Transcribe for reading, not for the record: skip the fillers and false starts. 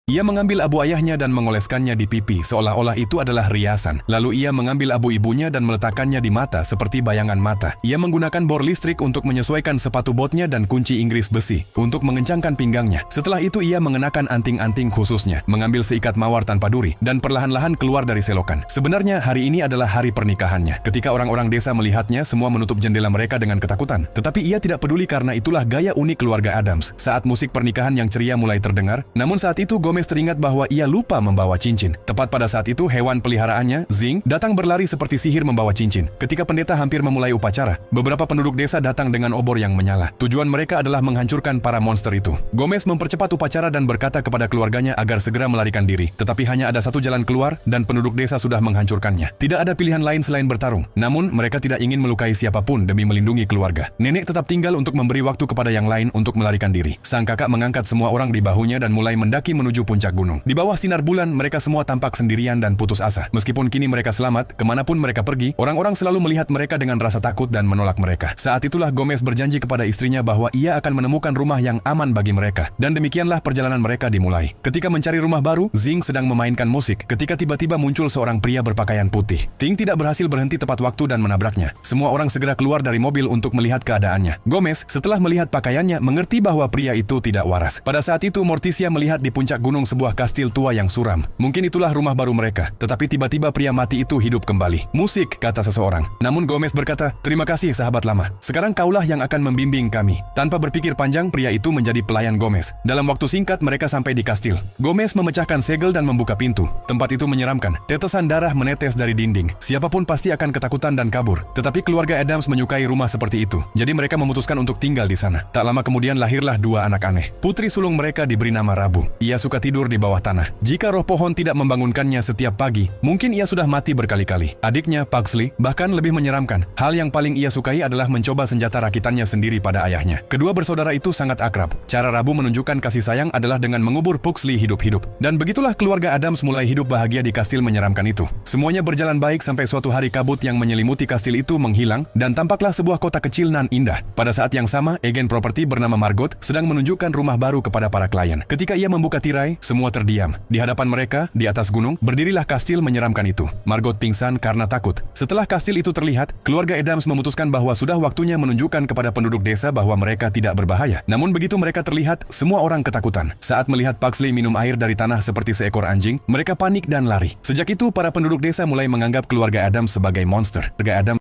Ia mengambil abu ayahnya dan mengoleskannya di pipi seolah-olah itu adalah riasan. Lalu ia mengambil abu ibunya dan meletakkannya di mata seperti bayangan mata. Ia menggunakan bor listrik untuk menyesuaikan sepatu botnya dan kunci Inggris besi untuk mengencangkan pinggangnya. Setelah itu ia mengenakan anting-anting khususnya, mengambil seikat mawar tanpa duri, dan perlahan-lahan keluar dari selokan. Sebenarnya hari ini adalah hari pernikahannya. Ketika orang-orang desa melihatnya, semua menutup jendela mereka dengan ketakutan. Tetapi ia tidak peduli karena itulah gaya unik keluarga Addams. Saat musik pernikahan yang ceria mulai terdengar, namun saat itu Gomez teringat bahwa ia lupa membawa cincin. Tepat pada saat itu, hewan peliharaannya, Zing, datang berlari seperti sihir membawa cincin. Ketika pendeta hampir memulai upacara, beberapa penduduk desa datang dengan obor yang menyala. Tujuan mereka adalah menghancurkan para monster itu. Gomez mempercepat upacara dan berkata kepada keluarganya agar segera melarikan diri. Tetapi hanya ada satu jalan keluar dan penduduk desa sudah menghancurkannya. Tidak ada pilihan lain selain bertarung. Namun mereka tidak ingin melukai siapapun demi melindungi keluarga. Nenek tetap tinggal untuk memberi waktu kepada yang lain untuk melarikan diri. Sang kakak mengangkat semua orang di bahunya dan mulai mendaki menuju puncak gunung. Di bawah sinar bulan, mereka semua tampak sendirian dan putus asa. Meskipun kini mereka selamat, kemanapun mereka pergi, orang-orang selalu melihat mereka dengan rasa takut dan menolak mereka. Saat itulah Gomez berjanji kepada istrinya bahwa ia akan menemukan rumah yang aman bagi mereka. Dan demikianlah perjalanan mereka dimulai. Ketika mencari rumah baru, Zing sedang memainkan musik ketika tiba-tiba muncul seorang pria berpakaian putih. Ting tidak berhasil berhenti tepat waktu dan menabraknya. Semua orang segera keluar dari mobil untuk melihat keadaannya. Gomez, setelah melihat pakaiannya, mengerti bahwa pria itu tidak waras. Pada saat itu, Morticia melihat di puncak gunung sebuah kastil tua yang suram. Mungkin itulah rumah baru mereka. Tetapi tiba-tiba pria mati itu hidup kembali. Musik, kata seseorang. Namun Gomez berkata, terima kasih sahabat lama. Sekarang kaulah yang akan membimbing kami. Tanpa berpikir panjang, pria itu menjadi pelayan Gomez. Dalam waktu singkat mereka sampai di kastil. Gomez memecahkan segel dan membuka pintu. Tempat itu menyeramkan. Tetesan darah menetes dari dinding. Siapapun pasti akan ketakutan dan kabur. Tetapi keluarga Addams menyukai rumah seperti itu. Jadi mereka memutuskan untuk tinggal di sana. Tak lama kemudian lahirlah dua anak aneh. Putri sulung mereka diberi nama Rabu. Ia suka tidur di bawah tanah. Jika roh pohon tidak membangunkannya setiap pagi, mungkin ia sudah mati berkali-kali. Adiknya, Pugsley, bahkan lebih menyeramkan. Hal yang paling ia sukai adalah mencoba senjata rakitannya sendiri pada ayahnya. Kedua bersaudara itu sangat akrab. Cara Rabu menunjukkan kasih sayang adalah dengan mengubur Pugsley hidup-hidup. Dan begitulah keluarga Addams mulai hidup bahagia di kastil menyeramkan itu. Semuanya berjalan baik sampai suatu hari kabut yang menyelimuti kastil itu menghilang dan tampaklah sebuah kota kecil nan indah. Pada saat yang sama, agen properti bernama Margot sedang menunjukkan rumah baru kepada para klien. Ketika ia membuka tirai, semua terdiam. Di hadapan mereka, di atas gunung, berdirilah kastil menyeramkan itu. Margot pingsan karena takut. Setelah kastil itu terlihat, keluarga Addams memutuskan bahwa sudah waktunya menunjukkan kepada penduduk desa bahwa mereka tidak berbahaya. Namun begitu mereka terlihat, semua orang ketakutan. Saat melihat Pugsley minum air dari tanah seperti seekor anjing, mereka panik dan lari. Sejak itu, para penduduk desa mulai menganggap keluarga Addams sebagai monster. Keluarga Addams